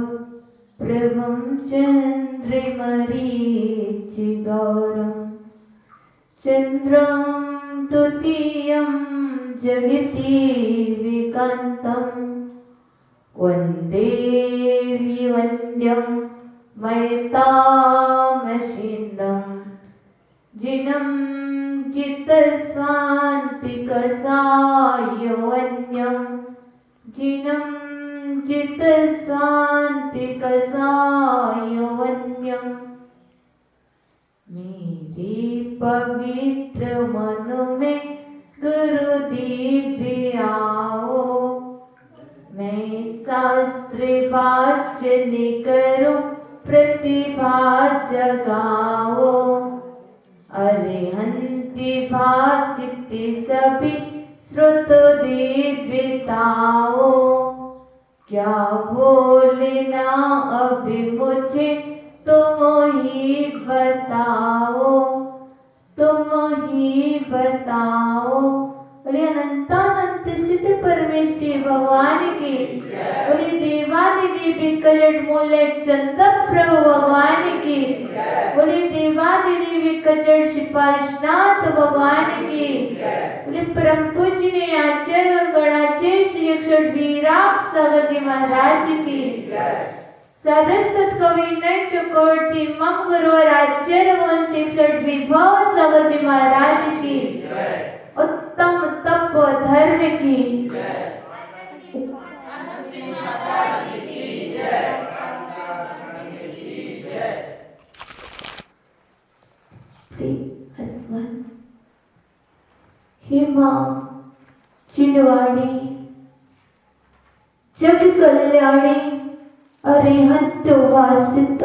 चन्द्रप्रभं चन्द्रमरीचिगौरं चन्द्रं द्वितीयं जगति विकान्तं वन्दे विवन्द्यं मयतामशिन्दं जिनं जितस्वान्तिकसायवन्यं जिनं जितस्वान्तिकसायवन्यं मेरे पवित्र मन में गुरुदीप आओ, मैं शास्त्र वाचन करूं प्रतिभा जगाओ, अरिहंति भासित सभी श्रुत देवताओ, क्या बोलना अभी मुझे तुम ही बताओ, तुम ही बताओ। बोले अनंतानंत सिद्ध परमेश्वर भगवान की, बोले देवादिदेव कलट मूले चंदन प्रभु भगवान की, बोले देवादिदेव कचर सिपार्शनाथ भगवान की, बोले परम पूजनीय आचार्य और गणाचार्य श्री 108 सागर जी महाराज की, सरस्वत कवि नय चकोटी मंगुरवर आचार्य वंश 108 विभव सागर जी महाराज की, उत्तम तप धर्म की, हे मां चिनवाणी जग कल्याणी अरिहंत वासित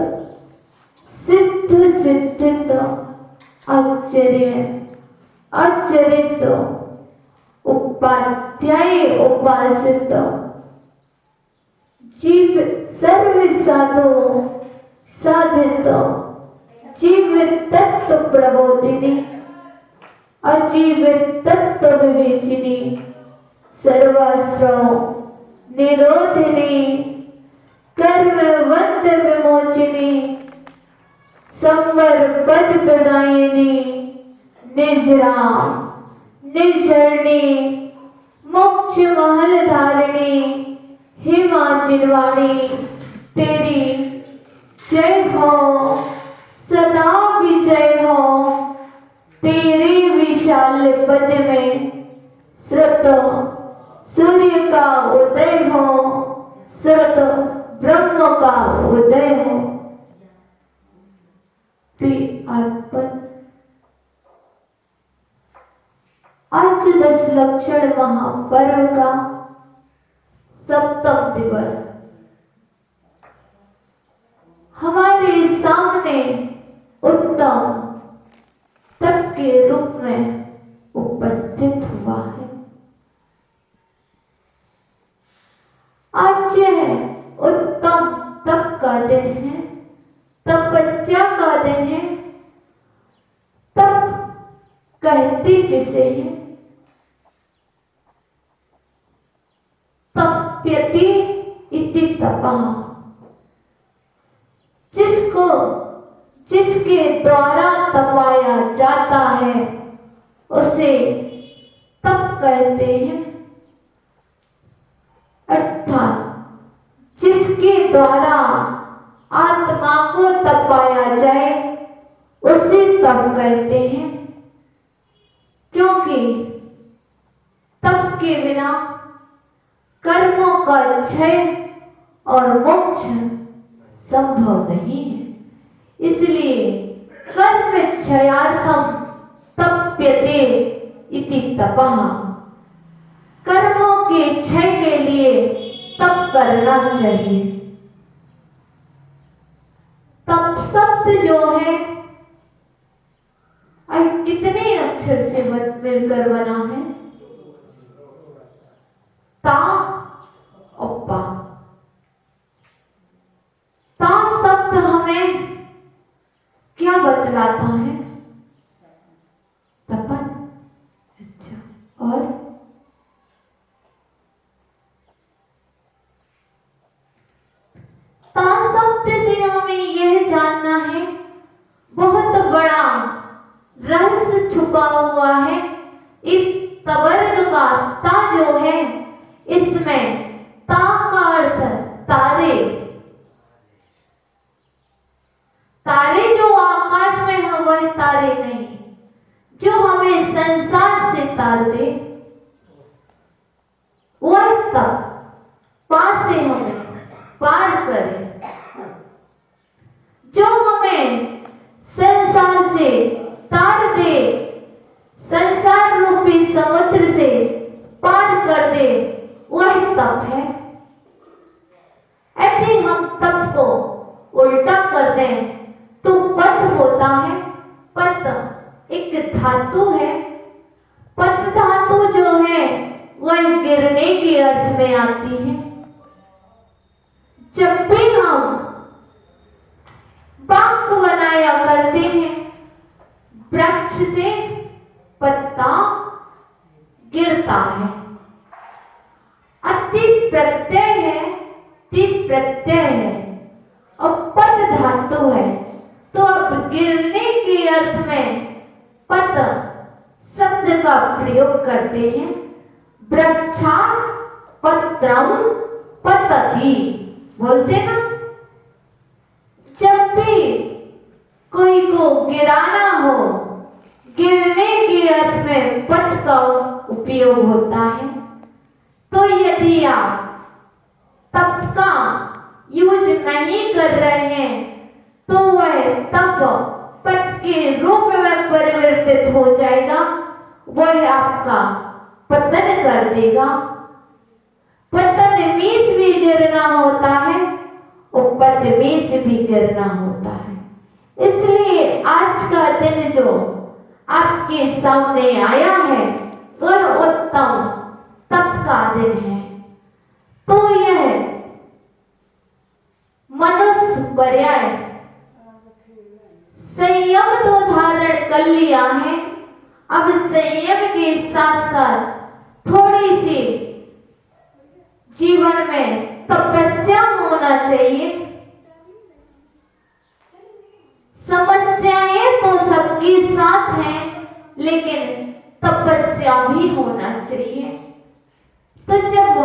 सिद्ध सिद्धित आश्चर्य आचरित उपाध्याय उपासित जीव सर्व साधो साधित जीव तत्व प्रबोधिनी अजीव तत्व विवेचिनी सर्वाश्रव निरोधिनी कर्म वंद विमोचिनी संवर पद प्रदायिनी निजराम निर्जरणी मोक्ष महल धारिणी हे मां चिनवाणी तेरी जय हो सदा विजय हो, तेरे विशाल पद में श्रुत सूर्य का उदय हो, श्रुत ब्रह्म का उदय हो। प्रिय अर्पण आज 10 लक्षण महापर्व का सप्तम दिवस हमारे सामने उत्तम तप के रूप में उपस्थित हुआ है। आज यह उत्तम तप का दिन है, तपस्या का दिन है। तप कहते किसे हैं? तप्यति इति तपः, जिसके द्वारा तपाया जाता है उसे तप कहते हैं। अर्थात जिसके द्वारा आत्मा को तपाया जाए उसे तप कहते हैं, क्योंकि तप के बिना कर्मों का क्षय और मोक्ष संभव नहीं है। इसलिए कर्म क्षयार्थम तप्यते इति तपः, कर्मों के क्षय के लिए तप करना चाहिए। तप शब्द जो है कितने अक्षर से मिलकर बना है? ता और पा। ता शब्द हमें क्या बतलाता है? तपन। अच्छा, और छुपा हुआ है। इस तवर्ग का ता जो है, इसमें ता का अर्थ तारे। तारे जो आकाश में है वह तारे नहीं, जो हमें संसार से तार दे वह तब पास से हमें पार करे। जो हमें संसार से तार दे, संसार रूपी समुद्र से पार कर दे, वह तप है। ऐसे हम तप को उल्टा कर दें तो पत होता है। पत एक धातु है। पत धातु जो है वह गिरने के अर्थ में आती है। जब भी हम वाक्य बनाया करते हैं, वृक्ष से पत्ता गिरता है। अति प्रत्यय है, ति प्रत्यय है और पत धातु है, तो अब गिरने के अर्थ में पत शब्द का प्रयोग करते हैं। वृक्षात् पत्रम पतति बोलते ना। जब भी कोई को गिराना हो, गिरने के अर्थ में पत का उपयोग होता है। तो यदि आप तप का यूज नहीं कर रहे हैं तो वह तप पत के रूप में परिवर्तित हो जाएगा, वह आपका पतन कर देगा। पतन मीस भी गिरना होता है और पत मीस भी गिरना होता है। इसलिए आज का दिन जो आपके सामने आया है वह उत्तम तप का दिन है। तो यह मनुष्य पर्याय संयम तो धारण कर लिया है। अब संयम के साथ साथ थोड़ी सी जीवन में तपस्या होना चाहिए। समस्याएं तो सबके साथ हैं, लेकिन तपस्या भी होना चाहिए। तो जब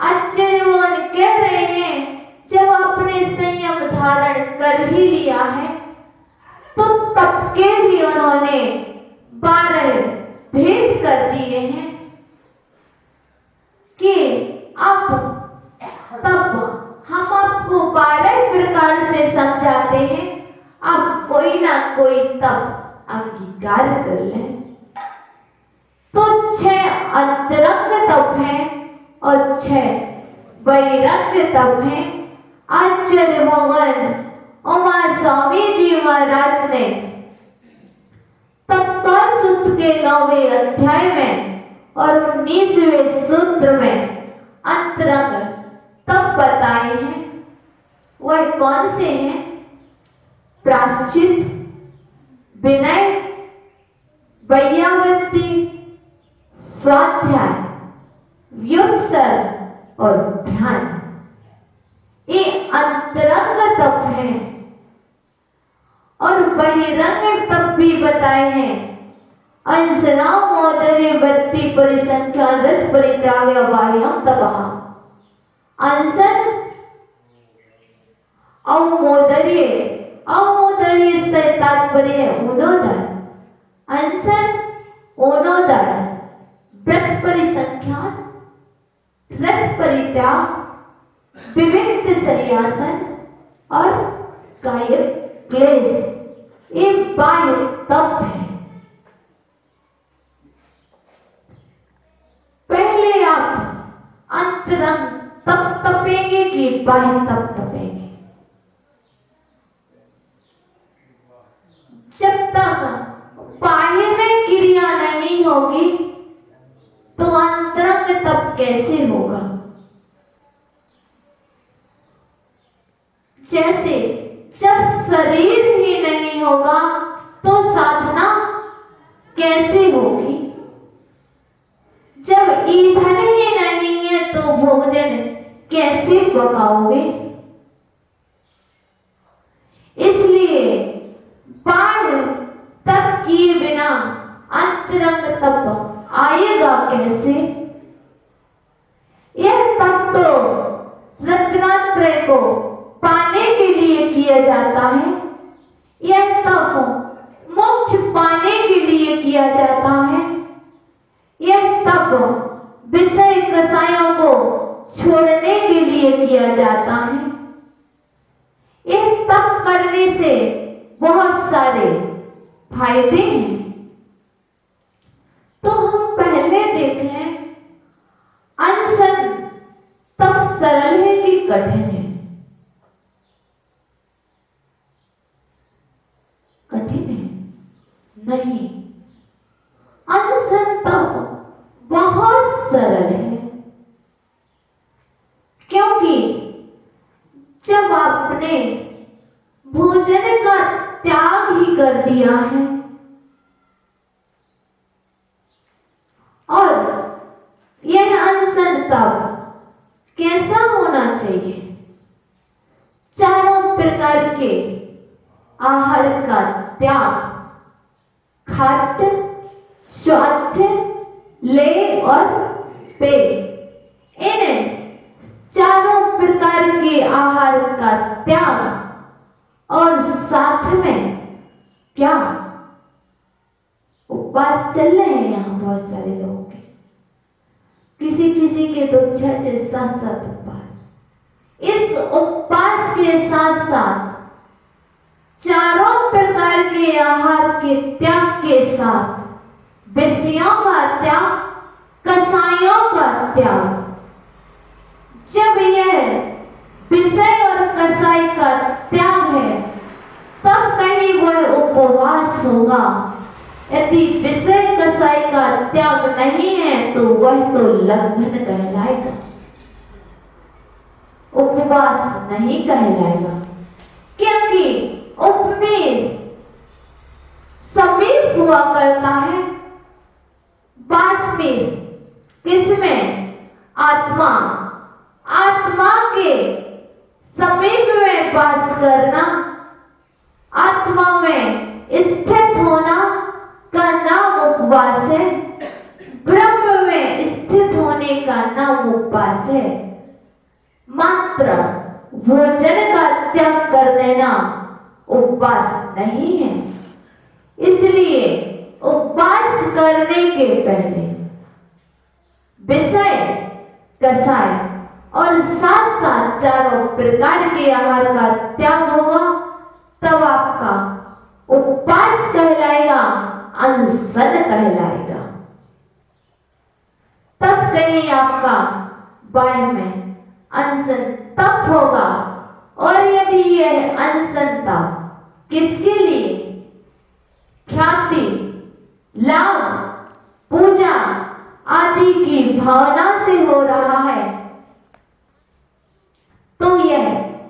आचार्यवान कह रहे हैं जब आपने संयम धारण कर ही लिया है, तो तप के भी उन्होंने 12 भेद कर दिए हैं कि अब तब हम आपको 12 प्रकार से समझाते हैं, आप कोई ना कोई तप अंगीकार कर लें। तो 6 अंतरंग तप हैं और 6 बहिरंग तप हैं। आचार्य भगवान उमा स्वामी जी महाराज ने तत्व सूत्र के 9वें अध्याय में और 19वें सूत्र में अंतरंग तप बताए हैं। वह कौन से हैं? प्रायश्चित, विनय, वैयावृत्ति, स्वाध्याय, व्युत्सर्ग और ध्यान। ये अंतरंग तप है। और बहिरंग तप भी बताए हैं। अंशनाम मोदर्य वृत्ति परिसंख्या रस परित्याग बाह्यम तपः। अंशन अवमोदर्य, अवमोदर्य से तात्पर्य है उनोदर। अंशन ओनोदर, व्रत परिसंख्यान, रस परित्याग, विविक्त शय्यासन और कायिक क्लेश, ये बाह्य तप है। पहले आप अंतरंग तप तपेंगे कि बाह्य तप तपेंगे? जब तक बाह्य में क्रिया नहीं होगी तो अंतरंग तप कैसे होगा? जैसे जब शरीर ही नहीं होगा तो साधना कैसे होगी? जब ईंधन ही नहीं है तो भोजन कैसे पकाओगे? इसलिए बाह्य तप किए बिना करेगा कैसे? यह तप तो रत्नात्रय को पाने के लिए किया जाता है। यह तप मोक्ष पाने के लिए किया जाता है। यह तप विषय कसायों को छोड़ने के लिए किया जाता है। यह तप करने से बहुत सारे फायदे हैं। तो हम पहले देख लें, अनशन तप सरल है कि कठिन है? कठिन है? नहीं, अनशन तप बहुत सरल है। क्योंकि जब आपने भोजन का त्याग ही कर दिया है और यह अनशन तप कैसा होना चाहिए? चारों प्रकार के आहार का त्याग, खाद्य, स्वास्थ्य, लेह और पेय, इन चारों प्रकार के आहार का त्याग और साथ में क्या उपवास चल रहे हैं यहाँ बहुत सारे लोगों के, किसी किसी के तो 6-7 उपवास। इस उपवास के साथ साथ चारों प्रकार के आहार के त्याग के साथ विषयों का त्याग, कसायों का त्याग। जब यह विषय और कसाई का त्याग है तब कहीं वह उपवास होगा। यदि विषय कसाई का त्याग नहीं है तो वह तो लंघन कहलाएगा, उपवास नहीं कहलाएगा। क्योंकि उपमेय समीप हुआ करता है, वास में किसमें? आत्मा, आत्मा के समीप में वास करना, आत्मा में स्थित होना का नाम उपवास है। ब्रह्म में स्थित होने का नाम उपवास है। मात्र भोजन का त्याग कर देना उपवास नहीं है। इसलिए उपवास करने के पहले विषय, कसाय और साथ साथ चारों प्रकार के आहार का त्याग होगा, तब आपका उपवास कहलाएगा, अनशन कहलाएगा। तब कहीं आपका बाह्य में अनशन तप होगा। और यदि यह अनशन तप किसके लिए? ख्याति, लाभ, पूजा आदि की भावना से हो रहा है तो यह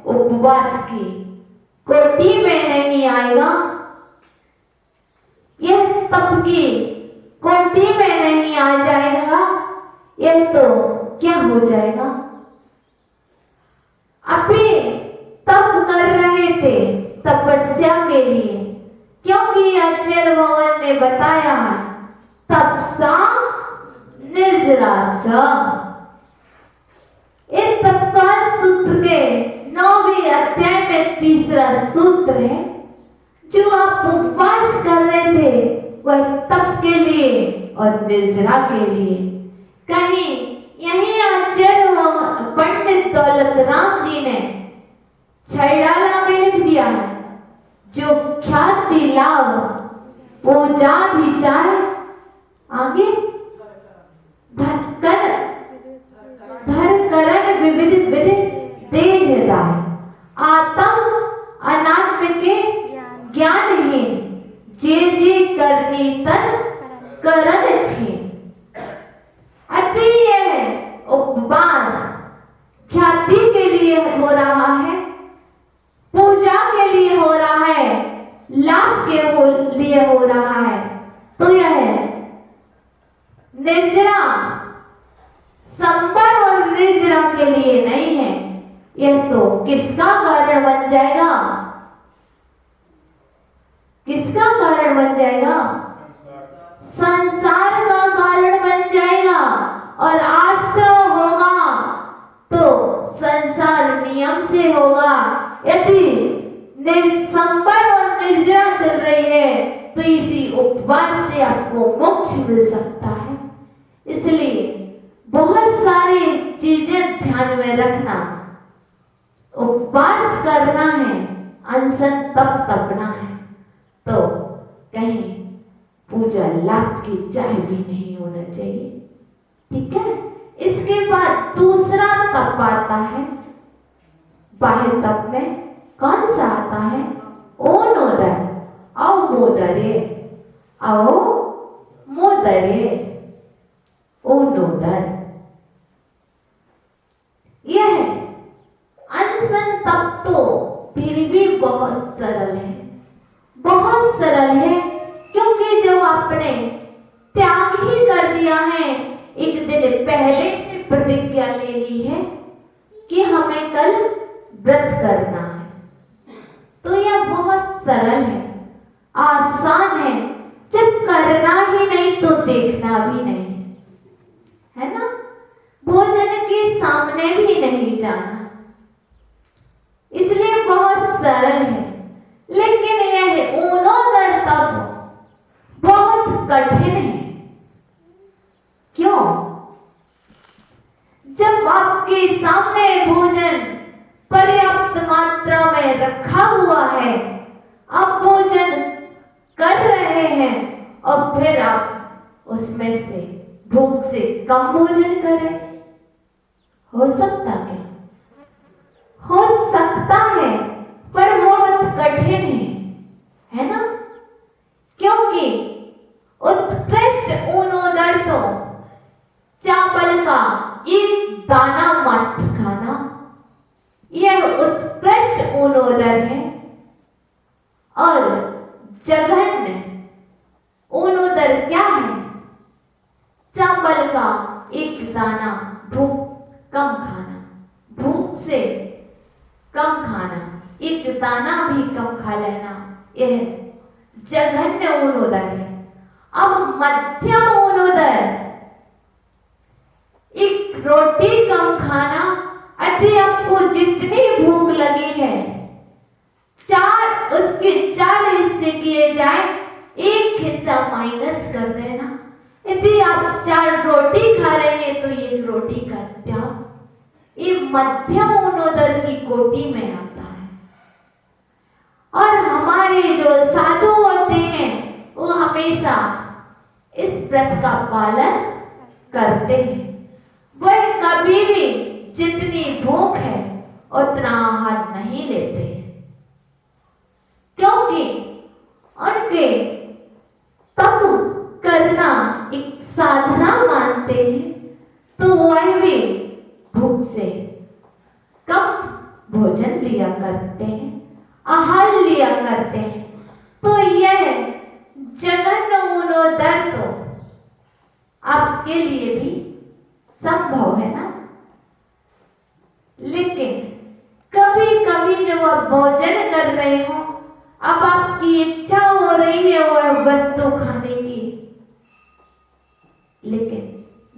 उपवास की कोटि में नहीं आएगा, यह तप की कोटि में नहीं आ जाएगा। यह तो क्या हो जाएगा? अभी तप कर रहे थे तपस्या के लिए, क्योंकि आचार्य भगवान ने बताया है तपसा निर्जराच। इस तत्काल सूत्र के 9वें अध्याय में तीसरा सूत्र है। जो आप उपवास कर रहे थे वह तप के लिए और निर्जरा के लिए। कहीं यही आचार्य पंडित दौलत राम जी ने छैडाला में लिख दिया है, जो ख्याति, लाभ, पूजा भी चाहे, आगे धर करण विविध विविध देहदाय, आत्म अनात्म के ज्ञानहीन, जे जे करनी तन करण छे। अति यह उपवास ख्याति के लिए हो रहा है, पूजा के लिए हो रहा है, लाभ के लिए हो रहा है, तो यह निर्जरा, संबर और निर्जरा के लिए नहीं है। यह तो किसका कारण बन जाएगा? किसका कारण बन जाएगा? संसार का कारण बन जाएगा। उपवास से आपको मोक्ष मिल सकता है। इसलिए बहुत सारी चीजें ध्यान में रखना। उपवास करना है, अनशन तप तपना है, तो कहीं पूजा लाभ की चाय भी नहीं होना चाहिए। ठीक है। इसके बाद दूसरा तप आता है। बाह्य तप में कौन सा आता है? ओनोदर, अवमोदरे, अवमोदरे, ओनोदर। यह अनशन तप तो फिर भी बहुत सरल है, बहुत सरल है, क्योंकि जब आपने त्याग ही कर दिया है, एक दिन पहले से प्रतिज्ञा ले ली है कि हमें कल व्रत करना है, तो यह बहुत सरल है, आसान है। जब करना ही नहीं तो देखना भी नहीं, है ना? भोजन के सामने भी नहीं जाना, इसलिए बहुत सरल है। लेकिन यह ओनोदर तप बहुत कठिन है। क्यों? जब आपके सामने भोजन पर्याप्त मात्रा में रखा हुआ है, आप भोजन कर रहे हैं और फिर आप उसमें से भूख से कम भोजन करें, हो सकता क्या? हो सकता है, पर बहुत कठिन है ना? क्योंकि उत्कृष्ट ओनोदर तो चावल का एक दाना मात्र खाना, यह उत्कृष्ट ओनोदर है। और जघन्य ओनोदर क्या है? चावल का एक दाना भूख कम खाना, भूख से कम खाना, एक दाना भी कम खा लेना, यह जघन्य ओनोदर है। अब मध्यम ओनोदर, एक रोटी कम खाना, यदि आपको जितनी भूख लगी है, उसके 4 हिस्से किए जाए, एक हिस्सा माइनस कर देना। यदि आप 4 रोटी खा रहे हैं तो 1 रोटी का त्याग, ये मध्यम ओनोदर की कोटि में आता है। और हमारे जो साधु होते हैं वो हमेशा इस व्रत का पालन करते हैं। वह कभी भी जितनी भूख है उतना आहार नहीं लेते हैं, क्योंकि उनके तप करना एक साधना मानते हैं, तो वह भी भूख से कम भोजन लिया करते हैं, आहार लिया करते हैं। तो यह जघन्य ओनोदर तो आपके लिए भी संभव है ना? लेकिन कभी कभी जब आप भोजन कर रहे हो, अब आपकी इच्छा हो रही है वह वस्तु खाने की, लेकिन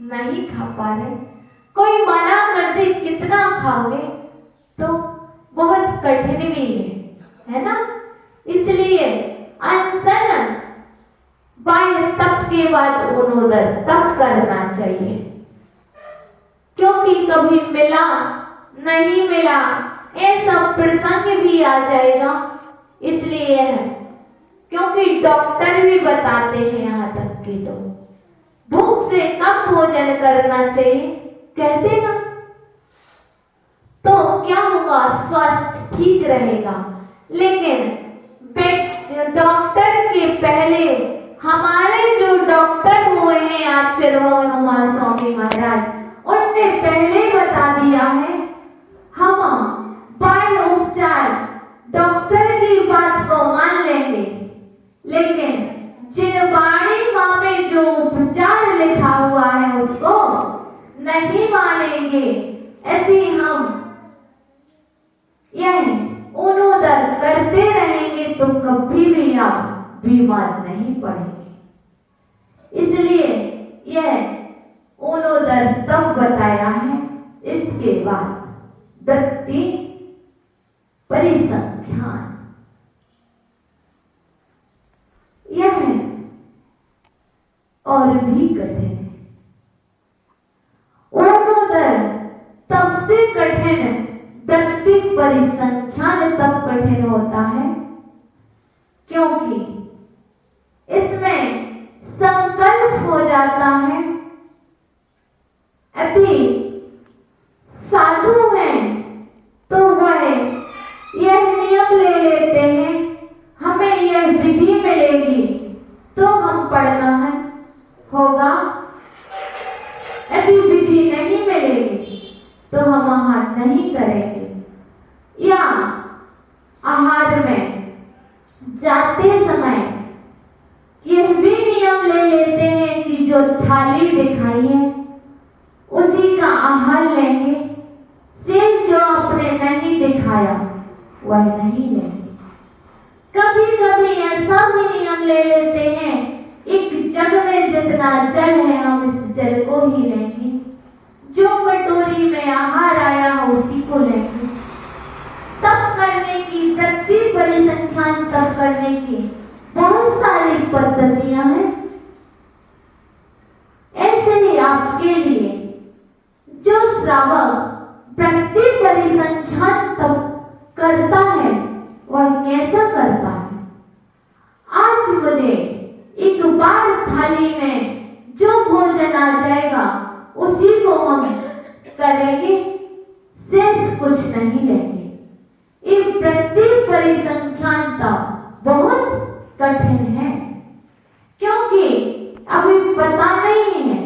नहीं खा पा रहे, कोई मना कर दे कितना खाओगे, तो बहुत कठिन भी है ना? इसलिए अनशन बाह्य तप के बाद ओनोदर तप करना चाहिए, क्योंकि कभी मिला नहीं मिला ऐसा प्रसंग भी आ जाएगा। इसलिए है, क्योंकि डॉक्टर भी बताते हैं यहाँ तक कि तो भूख से कम भोजन करना चाहिए, कहते ना, तो क्या होगा? स्वास्थ्य ठीक रहेगा। लेकिन डॉक्टर के पहले हमारे जो डॉक्टर हुए हैं आचार्य हनुमान स्वामी महाराज, उनने पहले बता दिया है, हम बाह्य उपचार डॉक्टर की बात को मान लेंगे, लेकिन जिन वाणी माँ में जो उपचार लिखा हुआ है उसको नहीं मानेंगे। यदि हम यह ओनोदर करते रहेंगे तो कभी भी आप बीमार नहीं पड़ेंगे। इसलिए यह ओनोदर तब बताया है। इसके बाद व्यक्ति परिसंख्यान, यह और भी कठिन है। ओनोदर तब से कठिन, व्यक्ति परिसंख्यान तब कठिन होता है क्योंकि इसमें संकल्प हो जाता है। अभी साधु हैं तो वह यह नियम ले लेते हैं, हमें यह विधि मिलेगी तो हम पढ़ना होगा, यदि विधि नहीं मिलेगी तो हम आहार नहीं करेंगे। या आहार में जाते समय यह भी नियम ले लेते हैं कि जो थाली दिखाई है उसी का आहार लेंगे, शेष जो आपने नहीं दिखाया वह नहीं लेंगे। कभी कभी ऐसा भी नियम ले लेते हैं, एक जग में जितना जल है हम इस जल को ही लेंगे, जो कटोरी में आहार आया हो उसी को लेंगे। तप करने की, वृत्ति परिसंख्यान तप करने की बहुत सारी पद्धतियां हैं। ऐसे ही आपके लिए जो श्रावक वृत्ति परिसंख्यान तप करता है वह कैसा करता है। आज मुझे एक बार थाली में जो भोजन आ जाएगा उसी को हम करेंगे, शेष कुछ नहीं लेंगे। ये वृत्ति परिसंख्यान तप बहुत कठिन है क्योंकि अभी पता नहीं है,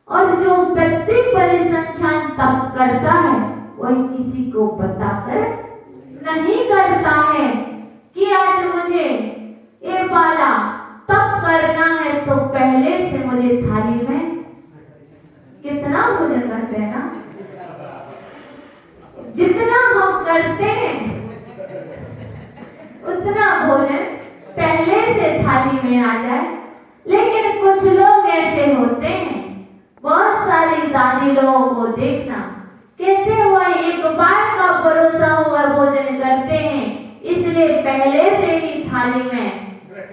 और जो व्यक्ति परिसंख्यान तप करता है वह किसी को बताकर नहीं करता है कि आज मुझे ये वाला तप करना है तो पहले से मुझे थाली में कितना भोजन रख देना, जितना हम करते हैं उतना भोजन पहले से थाली में आ जाए। लेकिन कुछ लोग ऐसे होते हैं, बहुत सारी दादी लोगों को देखना, कहते हुआ एक बार का परोसा हुआ भोजन करते हैं, इसलिए पहले से ही थाली में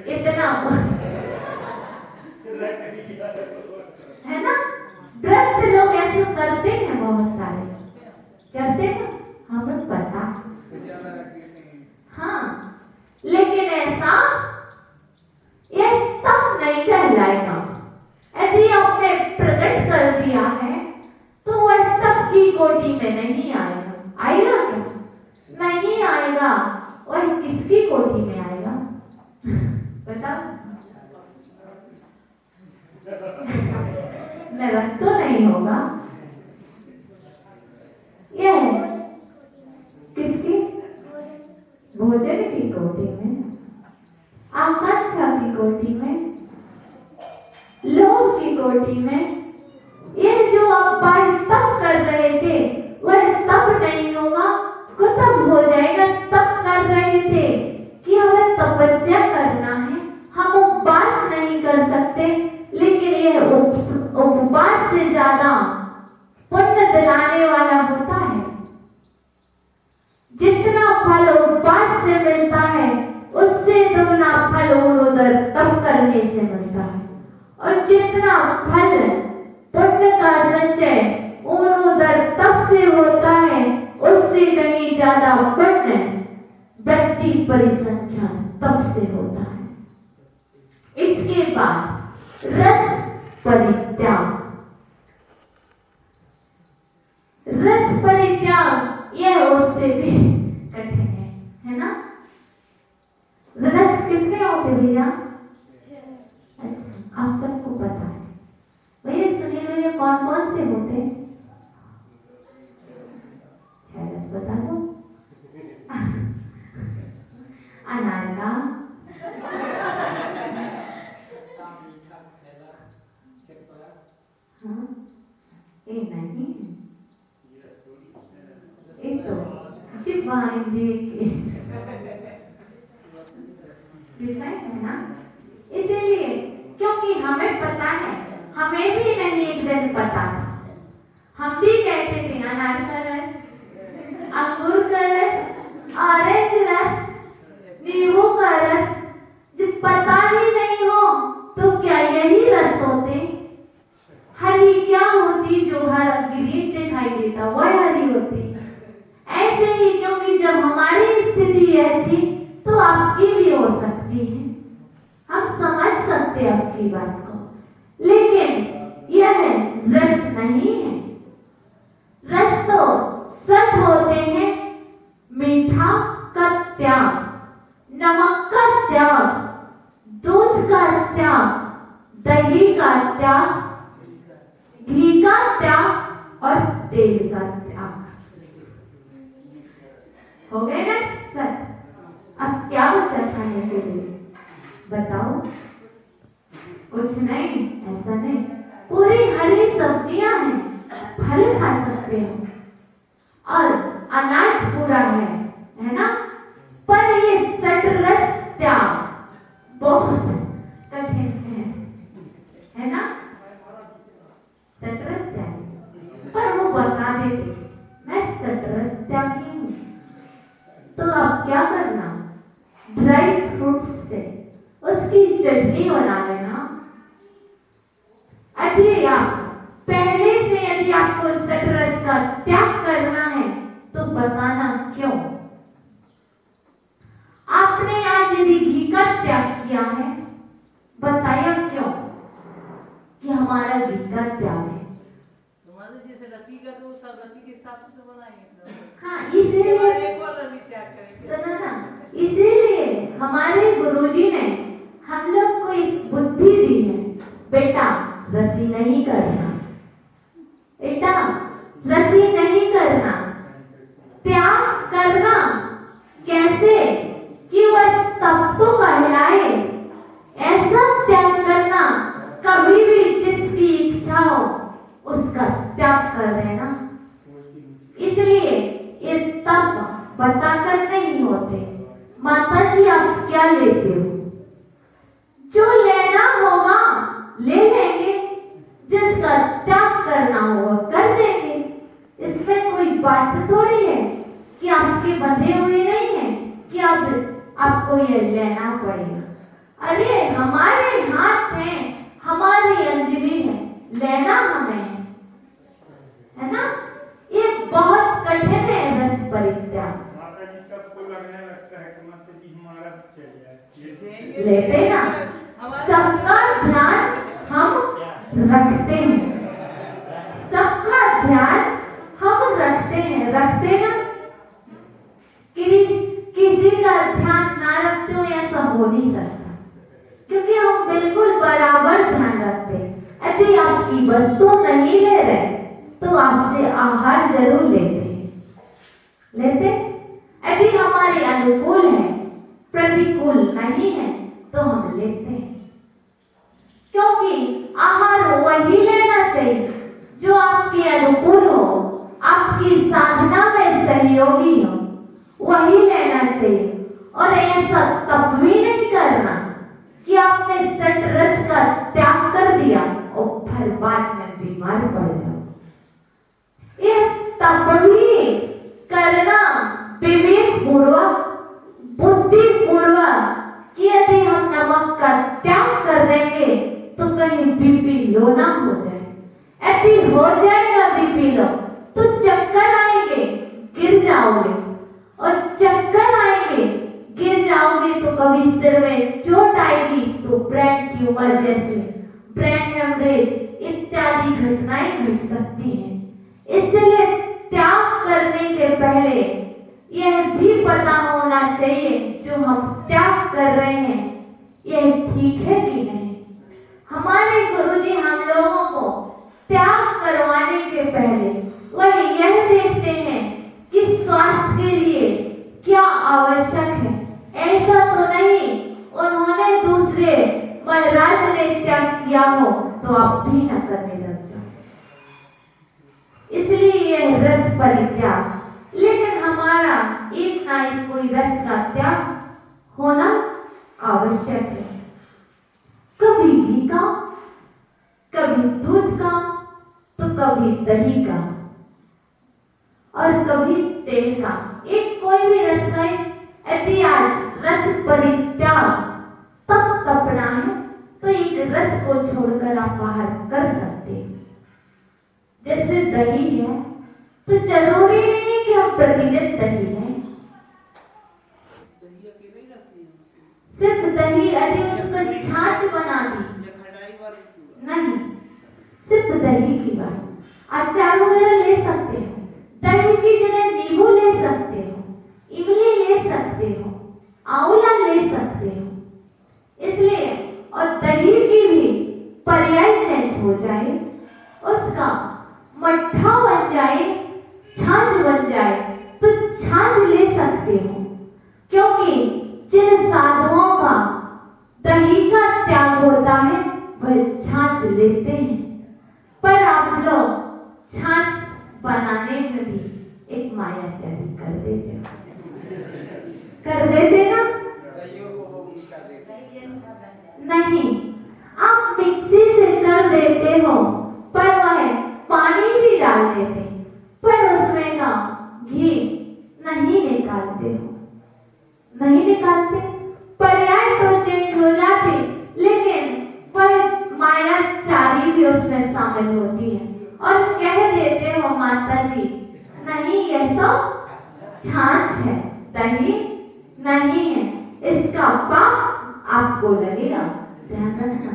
इतना है ना। व्रत लोग ऐसे करते हैं, बहुत सारे करते हैं, हमें पता। हाँ, लेकिन ऐसा यह तब नहीं कहलाएगा। यदि आपने प्रकट कर दिया है तो वह तब की कोटि में नहीं आएगा। आएगा क्या? नहीं आएगा। वह किसकी कोटि में आएगा बताओ? नरक तो नहीं होगा। यह किसकी? भोजन की कोटि में, आकांक्षा की कोटि में, लोभ की कोटि में। यह जो आप बाहर तप कर रहे थे वह तप नहीं होगा, कुतब हो जाएगा। तप कर रहे थे कि हमें तपस्या करना है, हम उपवास नहीं कर सकते, लेकिन यह उपवास से ज्यादा पुण्य दिलाने वाला होता है। जितना फल उपवास से मिलता है उससे दोगुना फल उधर तप करने से मिलता है, और जितना फल पुण्य का संचय उधर तप से होता है उससे कहीं ज्यादा पुण्य व्यक्ति परिसंख्यान तप से होता है। इसके बाद रस परित्याग। रस परित्याग यह उससे भी कठिन है ना। रस कितने होते भैया? अच्छा, आप सबको पता है। भैया सुनिए भैया, कौन कौन से होते? रस बता दो। अनार का, हाँ, ये नहीं, एक तो चिपवाई देख के है ना। इसीलिए क्योंकि हमें पता है, हमें भी नहीं एक दिन पता था, हम भी कहते थे अनार का रस, अंगूर का रस, ऑरेंज रस, नींबू का रस। जब पता ही नहीं हो तो क्या यही रस हो भी तैयारी होती है। ऐसे ही क्योंकि जब हमारी स्थिति यह थी तो आपकी भी हो सकती है, हम समझ सकते हैं आपकी बात को, लेकिन यह रस नहीं है। रस तो सत होते हैं, मीठा का त्याग, नमक का त्याग, दूध का त्याग, दही का त्याग, घी का त्याग और तेल का त्याग। हो गए ना सत? अब क्या बचा खाने के लिए बताओ? कुछ नहीं, ऐसा नहीं। पूरी हरी सब्जियां हैं, फल खा सकते हो और अनाज पूरा है ना? पर ये सत रस त्याग बहुत कठिन है ना? सटरस त्यागी, पर वो बता देते मैं सटरस त्यागी हूं। तो अब क्या करना, ड्राई फ्रूट्स से उसकी चटनी बना लेना। यदि आप पहले से यदि आपको सटरस का त्याग करना है तो बताना क्यों। आपने आज यदि घी का त्याग किया है, बताया क्यों कि हमारा घी का त्याग है। जैसे रसी का तो सब रसी के हिसाब से तो बनाएंगे। हाँ, इसीलिए सुनो ना, इसीलिए हमारे गुरुजी ने हम लोग को एक बुद्धि दी है, बेटा रसी नहीं करना, बेटा रसी नहीं करना, त्याग करना। कैसे कि वह तब तो कहलाए। ऐसा त्याग करना, कभी भी जिसकी इच्छा हो उसका त्याग कर देना। इसलिए ये तब बताकर नहीं होते। माता जी आप क्या लेते हो, जो लेना होगा ले लेंगे, जिसका त्याग करना होगा कर देंगे। इसमें कोई बात थोड़ी है कि आपके बंधे हुए नहीं है कि अब आपको ये लेना पड़ेगा। अरे हमारे हाथ हैं, हमारी अंजलि है, लेना हमें है ना? ये बहुत कठिन है रस परित्याग। माता जी सबको लगने लगता है कि माता जी हमारा चाहिए, लेते ना, सबका ध्यान हम रखते हैं, सबका ध्यान हम रखते ना। किसी का ध्यान ना रखते हो ऐसा हो नहीं सकता, क्योंकि हम बिल्कुल बराबर ध्यान रखते हैं। यदि आपकी वस्तु नहीं ले रहे तो आपसे आहार जरूर लेते। यदि हमारे अनुकूल है, प्रतिकूल नहीं है तो हम लेते हैं, क्योंकि आहार वही लेना चाहिए जो आपके अनुकूल हो, आपकी साधना में सहयोगी हो, वही लेना चाहिए। और ऐसा तब भी नहीं करना कि आपने सट रस का त्याग कर दिया और फिर बाद में बीमार पड़ जाओ। यह तब भी करना विवेक पूर्वक, बुद्धि पूर्वक, कि यदि हम नमक का त्याग कर देंगे तो कहीं बीपी लो ना हो जाए। यदि हो जाएगा बीपी लो तो चक्कर आएंगे, गिर जाओगे, और चक्कर आएंगे, गिर जाओगे तो कभी सिर में चोट आएगी तो ब्रेन ट्यूमर जैसे, ब्रेन हेमरेज इत्यादि घटनाएं घट सकती हैं। इसलिए त्याग करने के पहले यह भी पता होना चाहिए जो हम त्याग कर रहे हैं यह ठीक है कि नहीं। हमारे गुरुजी हम लोगों को त्याग करवाने के पहले वह यह देखते हैं कि स्वास्थ्य के लिए क्या आवश्यक है। ऐसा तो नहीं उन्होंने दूसरे महाराज ने त्याग किया हो तो आप भी न करने लग जाओ। इसलिए यह रस परित्याग, लेकिन हमारा एक ना एक कोई रस का त्याग होना आवश्यक है। कभी घी का, कभी दूध का, तो कभी दही का और कभी तेल का। एक कोई भी रस का यदि आज रस परित्याग तप तपना है तो एक रस को छोड़कर आप बाहर कर सकते हैं। जैसे दही है, तो जरूरी नहीं है कि हम प्रतिदिन दही लें। दही अकेले ही रसी है। सिर्फ दही यदि उसको छाछ बना दी, या खटाई वाली पूरा। नहीं, सिर्फ दही की बात। अचार वगैरह ले सकते हो, दही की जगह नींबू ले सकते हो, इमली ले सकते हो, आंवला ले सकते हो। इसलिए और दही की भी पर्याय चेंज हो जाए, उसका मट्ठा बन जाए, छाछ बन जाए, तो छाछ ले सकते हो। क्योंकि जिन साधुओं का दही का त्याग होता है वह छाछ लेते हैं। पर आप लोग छाछ बनाने में भी एक मायाजाली कर देते हो, कर देते ना? नहीं, आप मिक्सी से कर देते हो, पर वह पानी भी डाल देते, पर उसमें का घी नहीं निकालते हो, नहीं निकालते। पर्याय तो चेंज हो जाते, लेकिन वह मायाचारी भी उसमें शामिल होती है और कह देते हो माता जी नहीं, यह तो छाछ है, दही नहीं है, इसका पाप आपको लगेगा, ध्यान रखना।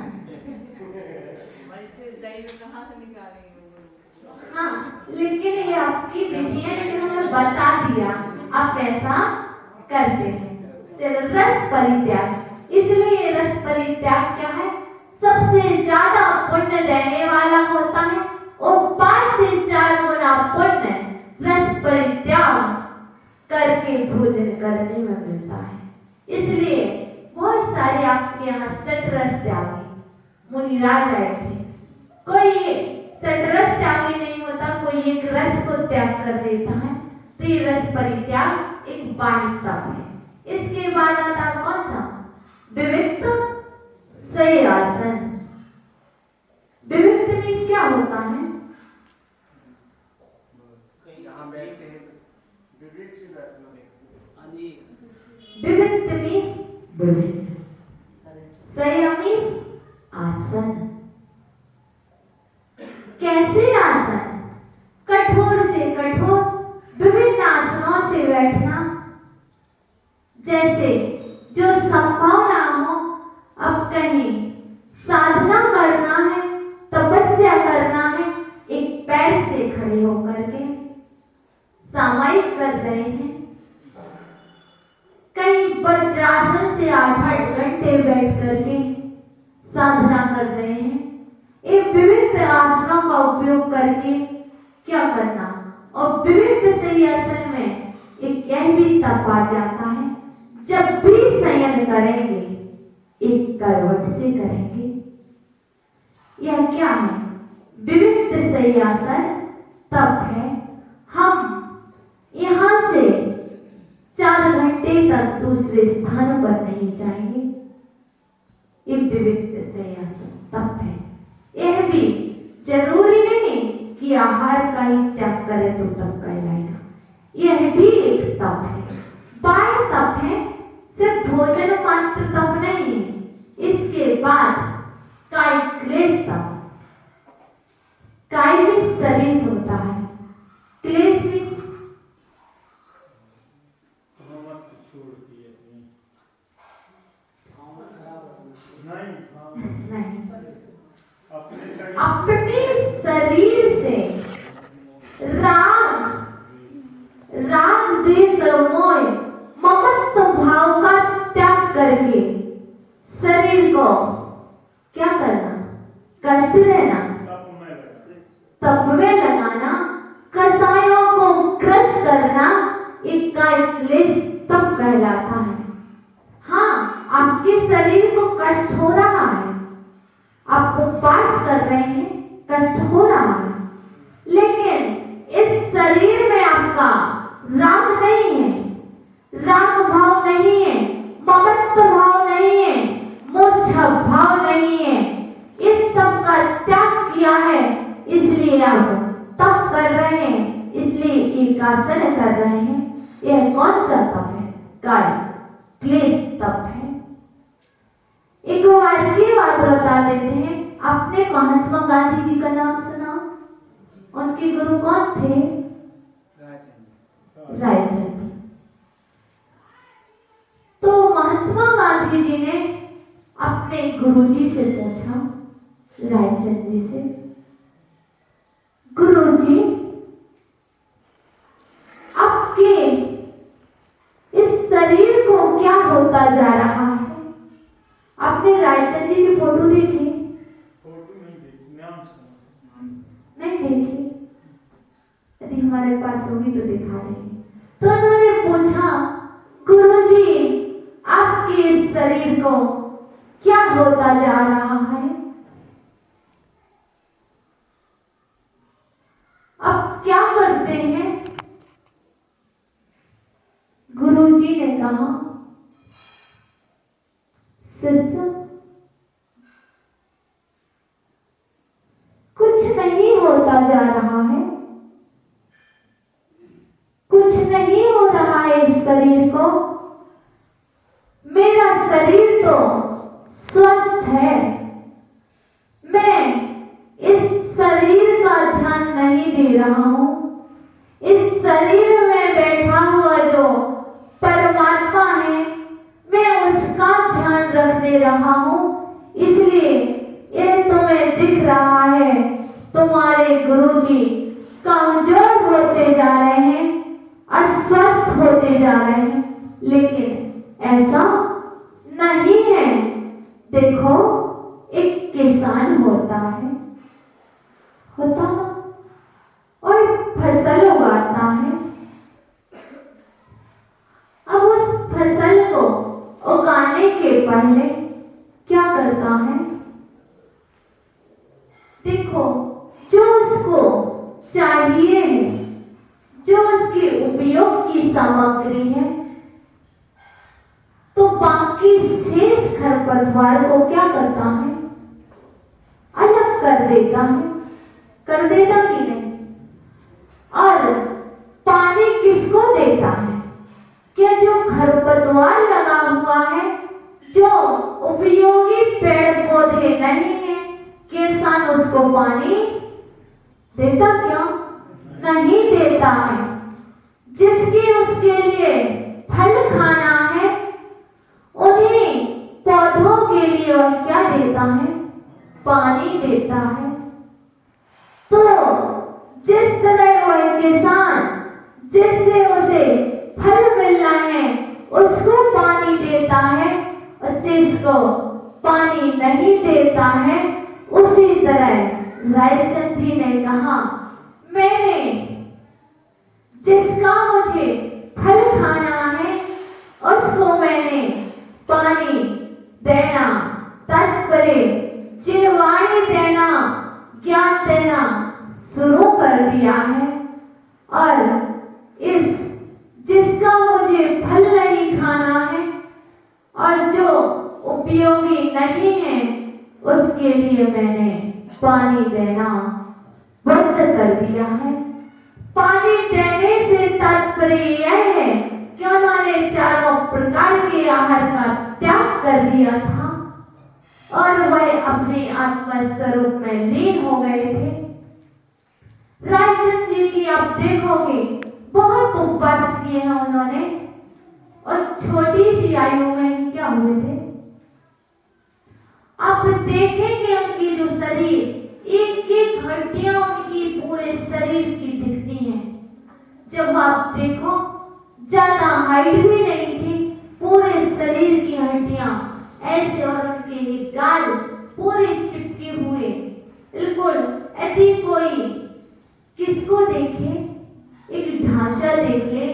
वैसे दही कहाँ से निकालेंगे? हाँ, लेकिन ये आपकी विधि है, लेकिन हमने बता दिया आप ऐसा करते हैं। चलो, रस परित्याग। इसलिए रस परित्याग क्या है? सबसे ज्यादा पुण्य देने वाला होता है और 5 से 4 गुना पुण्य रस परित्याग करके भोजन करने में मिलता है। इसलिए बहुत सारे आपके यहाँ सटरस त्यागी मुनिराज आए थे। कोई सटरस त्यागी नहीं होता, कोई एक रस को त्याग कर देता है, तो ये रस परित्याग एक बाह्य तप है। इसके बाद आता कौन सा? विविक्त शय्यासन। विविक्त मीन्स क्या होता है? बैठते हैं विवेक से बैठना। विविक्त मीन्स विविक्त, शय्या मीन्स आसन। कैसे आसन? कठोर से कठोर विभिन्न आसनों से बैठना, जैसे जो संभव ना हो। अब कहीं साधना करना है, तपस्या करना है, एक पैर से खड़े होकर के सामायिक कर रहे हैं, कहीं वज्रासन से 8-8 घंटे बैठ करके साधना कर रहे हैं। एक विविध आसनों का उपयोग करके क्या करना, और विविध शय्यासन में एक यह भी तप आ जाता है, जब भी शयन करेंगे एक करवट से करेंगे। यह क्या है? विविध शय्यासन तप है। हम यहाँ से 4 घंटे तक दूसरे स्थान पर नहीं जाएंगे, ये विविध शय्यासन तप है। यह भी जरूरी नहीं कि आहार का ही त्याग करें तो तप कहलाएगा, यह भी एक तप है, बाह्य तप है, सिर्फ भोजन मात्र तप नहीं है। इसके बाद कायिक क्लेश तप। काय में शरीर होता है, क्लेश में अपने शरीर से राग द्वेष और मोह ममत्व भाव का त्याग करके शरीर को क्या करना? कष्ट देना, तप में लगाना, कसायों को ग्रस करना, एक कायिक क्लेश तप कहलाता है। हाँ, आपके शरीर को कष्ट हो रहा है, आप उपवास कर रहे हैं, कष्ट हो रहा है, लेकिन इस शरीर में आपका राग नहीं है, राग भाव नहीं है, ममत्व भाव नहीं है, मूर्छा भाव नहीं है, इस सब का त्याग किया है। इसलिए आप तप कर रहे हैं, इसलिए एकासन कर रहे हैं। यह कौन सा तप है? कायिक क्लेश तप है। एक बार की बात बता देते हैं। आपने महात्मा गांधी जी का नाम सुना? उनके गुरु कौन थे? रायचंद। तो महात्मा गांधी जी ने अपने गुरुजी से पूछा, रायचंद जी से, गुरुजी आपके इस शरीर को क्या होता जा रहा है? आपने रायचंद जी की फोटो देखी? फोटो नहीं देखी, नाम सुना। नहीं देखी? यदि हमारे पास होगी तो दिखा देंगे। तो उन्होंने पूछा, गुरुजी आपके इस शरीर को क्या होता जा रहा है? आप क्या करते हैं? गुरुजी ने कहा, शिष्य कुछ नहीं होता जा रहा है, कुछ नहीं हो रहा है इस शरीर को। मेरा शरीर तो स्वस्थ है, मैं इस शरीर का ध्यान नहीं दे रहा हूं। इस शरीर में बैठा हुआ जो परमात्मा है, मैं उसका ध्यान रखने रहा हूं। इसलिए ये तुम्हें दिख रहा है, तुम्हारे गुरुजी कमजोर होते जा रहे हैं, अस्वस्थ होते जा रहे हैं, लेकिन ऐसा नहीं है। देखो, एक किसान होता है, होता ना, और फसल उगाता है। अब उस फसल को उगाने के पहले क्या करता है? देखो, जो उसको चाहिए है, जो उसके उपयोग की सामग्री है, तो बाकी शेष खरपतवार को क्या करता है? अलग कर देता है। कर देता कि नहीं? और पानी किसको देता है? क्या जो खरपतवार लगा हुआ है, जो उपयोगी पेड़ पौधे नहीं है, किसान उसको पानी देता क्यों? नहीं देता है। जिसके उसके लिए फल खाना है, उन्हीं पौधों के लिए वह क्या देता है? पानी देता है। तो जिस तरह वह किसान जिससे उसे फल मिलना है उसको पानी देता है, उससे इसको पानी नहीं देता है, उसी तरह रायचंद जी ने कहा, मैंने जिसका मुझे फल खाना है उसको मैंने पानी देना, तात्पर्य जीवाणी देना, ज्ञान देना शुरू कर दिया है। और इस जिसका मुझे फल नहीं खाना है और जो उपयोगी नहीं है, उसके लिए मैंने पानी देना बंद कर दिया है। पानी देने से तात्पर्य यह है कि उन्होंने चारों प्रकार के आहार का त्याग कर दिया था और वह अपने आत्मा स्वरूप में लीन हो गए थे। रायचंद जी की आप देखोगे बहुत उपवास किए हैं उन्होंने, और छोटी सी आयु में ही क्या हुए थे? आप देखेंगे उनकी जो शरीर, एक एक हड्डियां उनकी पूरे शरीर की दिखती हैं। जब आप देखो, ज्यादा हाइट भी नहीं थी, पूरे शरीर की हड्डियां ऐसे, और उनके गाल पूरे चिपके हुए, बिल्कुल। यदि कोई किसको देखे, एक ढांचा देख ले,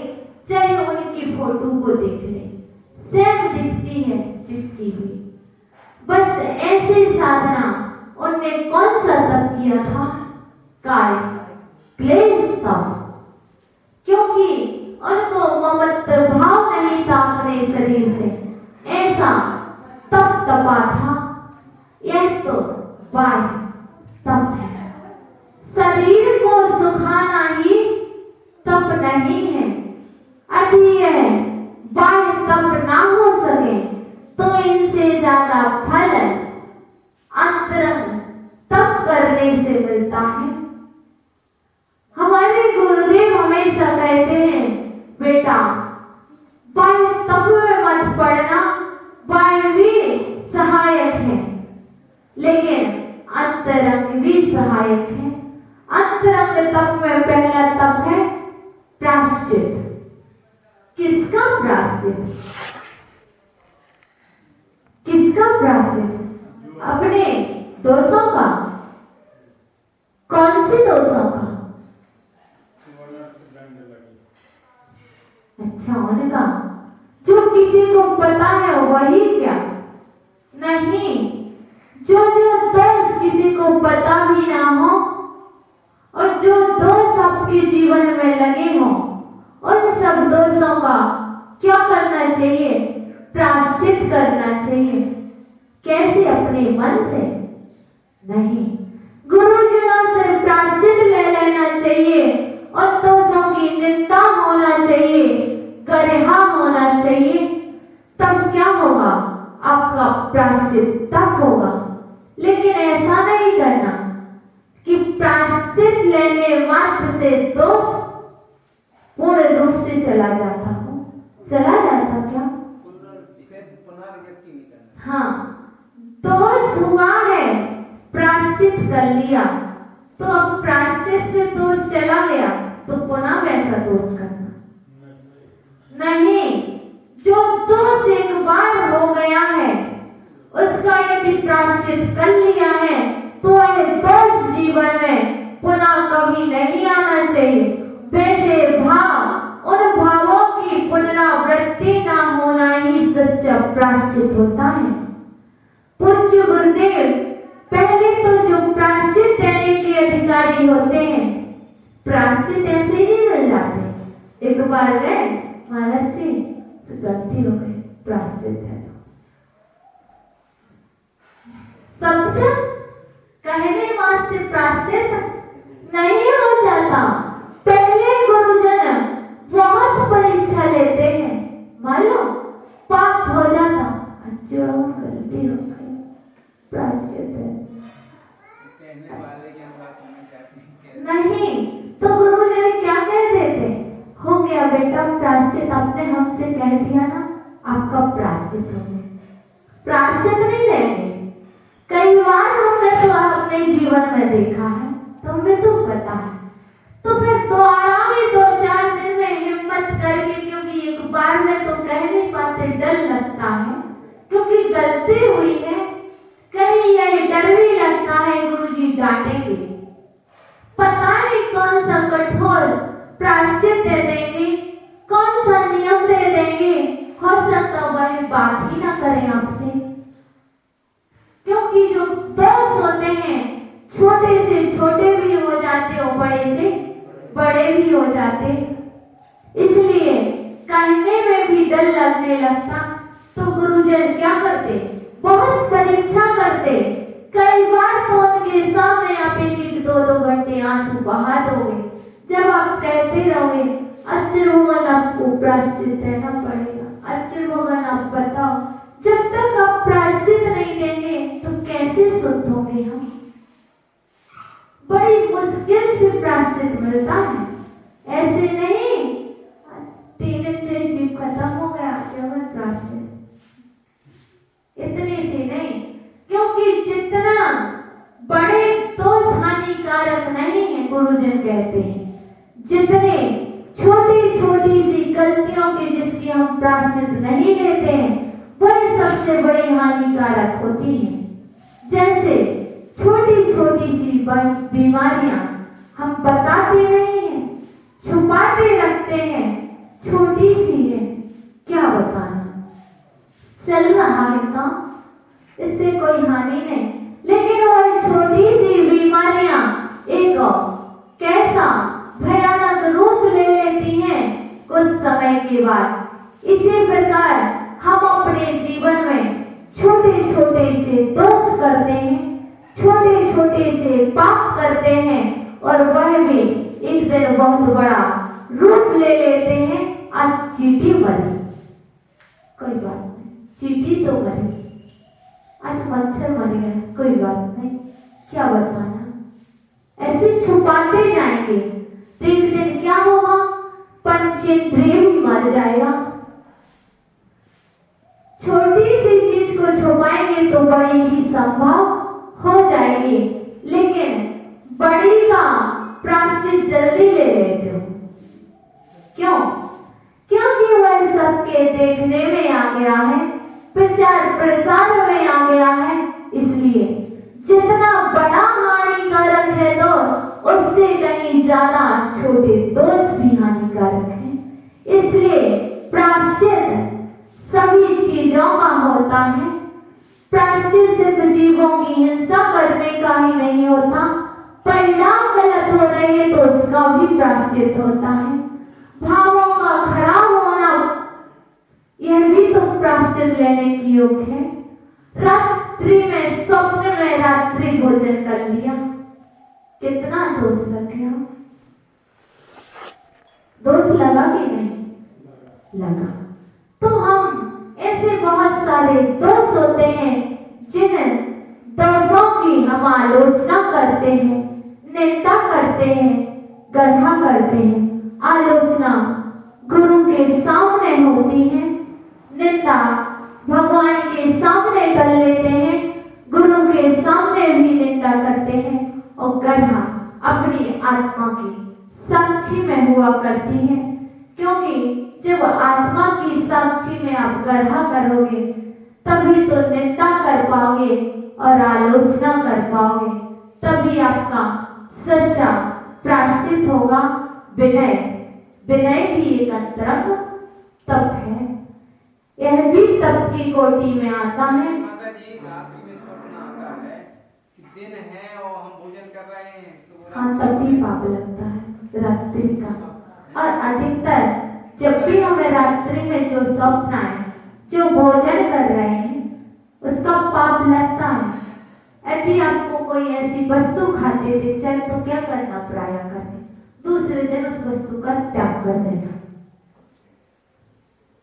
चाहे उनकी फोटो को देख ले, सेम दिखती है चिपकी हुई। बस ऐसे साधना उनने कौन सा तप किया था? काय क्लेश तप। क्योंकि उनको ममत्व भाव नहीं था अपने शरीर से, ऐसा तप तपा था। यह तो बाह्य तप है। शरीर को सुखाना ही तप नहीं है। यदि यह बाह्य तप ना हो सके तो इनसे ज्यादा फल अंतरंग तप करने से मिलता है। हमारे गुरुदेव हमेशा कहते हैं अंतरंग भी सहायक है। अंतरंग तप में पहला तप है प्रायश्चित। किसका प्रायश्चित? किसका प्रायश्चित? अपने दोषों का। कौन से दोषों का? अच्छा, उनका जो किसी को पता है वही क्या? नहीं, जो दोष किसी को पता भी ना हो और जो दोष आपके जीवन में लगे हो, उन सब दोषों का क्या करना चाहिए? प्रायश्चित करना चाहिए। कैसे? अपने मन से नहीं, गुरुजनों से प्रायश्चित ले लेना चाहिए और दोषों की निंदा होना चाहिए, गरिमा होना चाहिए। तब क्या होगा? आपका प्रायश्चित तब होगा। लेकिन ऐसा नहीं करना कि प्रायश्चित लेने मात्र से दोष पूर्ण रूप से चला जाता हो। चला जाता क्या? हाँ, दोष हुआ है, प्रायश्चित कर लिया, तो अब प्रायश्चित से दोष चला गया तो पुनः वैसा दोष करना नहीं। जो दोष एक बार हो गया है उसका यदि प्रायश्चित कर लिया है तो वह दोष जीवन में पुनः कभी नहीं आना चाहिए। वैसे भाव, उन भावों की पुनरावृत्ति ना होना ही सच्चा प्रायश्चित होता है। पूज्य गुरुदेव पहले तो जो प्रायश्चित देने के अधिकारी होते हैं, प्रायश्चित ऐसे ही मिल जाते। एक बार गए महाराज से गलती हो गई, प्रायश्चित है। शब्द कहने वास्ते प्रायश्चित नहीं हो जाता। पहले गुरुजन बहुत परीक्षा लेते हैं, मालूम पाप हो जाता, जो गलती हो गई, प्रायश्चित है। नहीं तो गुरुजन क्या कह देते? हो गया बेटा प्रायश्चित, आपने हमसे कह दिया ना, आपका प्रायश्चित हो गया। प्रायश्चित नहीं लेंगे। कई बार हमने तो अपने जीवन में देखा है, तो हमें तो पता है, तो फिर दोबारा भी 2-4 दिन में हिम्मत करके, क्योंकि एक बार में तो कह नहीं पाते, डर लगता है क्योंकि गलती हुई है, कहीं यह डर भी लगता है गुरुजी डांटेंगे, पता नहीं कौन सा कठोर प्रायश्चित दे देंगे, कौन सा नियम दे देंगे, हो सकता वह बात ही ना करें आपसे। क्योंकि जो दोष होते हैं छोटे से छोटे भी हो जाते और बड़े से बड़े भी हो जाते, इसलिए कहने में भी डर लगने लगता। तो गुरुजन क्या करते? बहुत परीक्षा करते। कई बार तो उनके सामने आप 1-2 घंटे आंसू बहा दोगे। जब आप कहते रहोगे अच्चर भगवान आपको प्रायश्चित देना पड़ेगा, अच्चर भगवान आप बताओ, जब तक आप प्रायश्चित नहीं देंगे तो कैसे शुद्ध होंगे हम? बड़ी मुश्किल से प्रायश्चित मिलता है, ऐसे नहीं 3 दिन से जीव खत्म हो गया जब प्रायश्चित, इतने से नहीं। क्योंकि जितना बड़े दोष हानिकारक नहीं है, गुरुजन कहते हैं, जितने छोटी छोटी सी गलतियों के जिसकी हम प्रायश्चित नहीं लेते हैं वह सबसे बड़ी हानिकारक होती है। जैसे छोटी छोटी सी बीमारियां हम बताते नहीं हैं, छुपाते रखते हैं, छोटी सी है, क्या बताना, चल रहा है काम, इससे कोई हानि नहीं, लेकिन वह छोटी सी बीमारियां एक कैसा भयानक रूप ले लेती हैं कुछ समय के बाद। इसी प्रकार हम अपने जीवन में छोटे छोटे से दोष करते हैं, छोटे छोटे से पाप करते हैं और वह भी एक दिन बहुत बड़ा रूप ले लेते हैं। आज चींटी मरी, कोई बात नहीं, चींटी तो मरी, आज मच्छर मर गया, कोई बात नहीं, क्या बताना। ऐसे छुपाते जाएंगे तो एक दिन क्या होगा, पंचेंद्रिय भी मर जाएगा। छोटी सी चीज को छुपाएंगे तो बड़ी भी संभव हो जाएगी, लेकिन बड़ी का प्रायश्चित जल्दी ले लेते हो। क्यों? क्योंकि वह सबके देखने में आ गया है, प्रचार प्रसार में आ गया है। इसलिए जितना बड़ा हानिकारक है तो उससे कहीं ज्यादा छोटे दोष भी हानिकारक हैं। इसलिए प्रायश्चित सभी चीजों का होता है। प्रायश्चित सिर्फ जीवों की हिंसा करने का ही नहीं होता, परिणाम गलत हो रहे हैं तो उसका भी प्रायश्चित होता है। भावों का खराब होना, यह भी तो प्रायश्चित लेने की योग्य है। रात्रि में स्वप्न में रात्रि भोजन कर लिया, कितना दोष लग गया? दोष लगा कि नहीं लगा? तो हम ऐसे बहुत सारे दोष होते हैं जिन दोषों की हम आलोचना करते हैं, निंदा करते हैं, गर्हा करते हैं। आलोचना गुरु के सामने होती है, निंदा भगवान के सामने कर लेते हैं, गुरु के सामने भी निंदा करते हैं, और गर्हा अपनी आत्मा की साक्षी में हुआ करती है। क्योंकि जब आत्मा की साक्षी में आप गर्हा करोगे तभी तो निंदा कर पाओगे और आलोचना कर पाओगे, तभी आपका सच्चा प्रायश्चित होगा। विनय, विनय भी एक अंतरंग तप है, यह भी तप की कोटि में आता है। माता जी, रात्रि में स्वप्न आता है कि दिन है और हम भोजन कर रहे हैं, तो हाँ, तभी पाप लगता है रात्रि का। और अधिकतर जब भी हमें रात्रि में जो स्वप्न आए, जो भोजन कर रहे हैं, उसका पाप लगता है। यदि आपको कोई ऐसी वस्तु खाते दिख जाए तो क्या करना? प्राय करना, दूसरे दिन उस वस्तु का त्याग कर देना।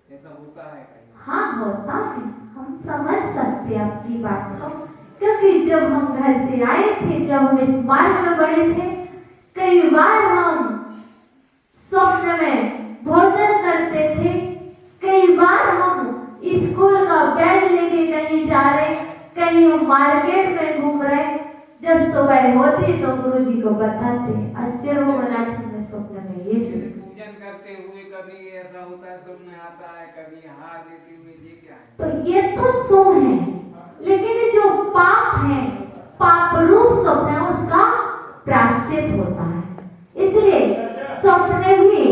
ऐसा होता है कहीं? हाँ, होता है। हम समझ सकते हैं आपकी बात को, क्योंकि जब हम घर से आए थे, जब हम इस मार्ग में बढ़े थे, कई बार हम स्वप्न में भोजन करते थे, कई बार हम स्कूल का बैग लेके कहीं जा रहे, कहीं मार्केट में घूम रहे, जब सुबह होती तो गुरुजी को बताते, अक्षर वो बना तुमने स्वप्न में ये। पूजन करते हुए कभी ऐसा होता है, स्वप्न आता है, कभी हार देती हुई, ये क्या है? तो ये तो सो है, लेकिन जो पाप है, पाप रूप स्वप्न है, उसका प्रायश्चित होता है। इसलिए स्वप्न भी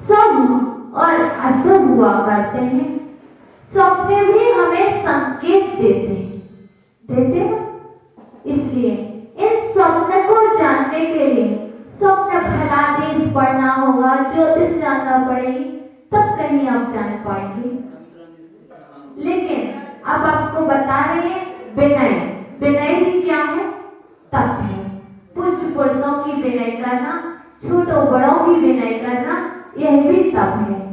शुभ और अशुभ हुआ करते हैं। स्वप्न भी हमें संकेत देते हैं। इसलिए इन स्वप्न को जानने के लिए स्वप्न फलादेश पढ़ना होगा, ज्योतिष जानना पड़ेगी, तब कहीं आप जान पाएंगे। लेकिन अब आपको बता रहे हैं विनय। विनय भी क्या है? तप है। पूज्य पुरुषों की विनय करना, छोटों बड़ों की विनय करना, यह भी तप है।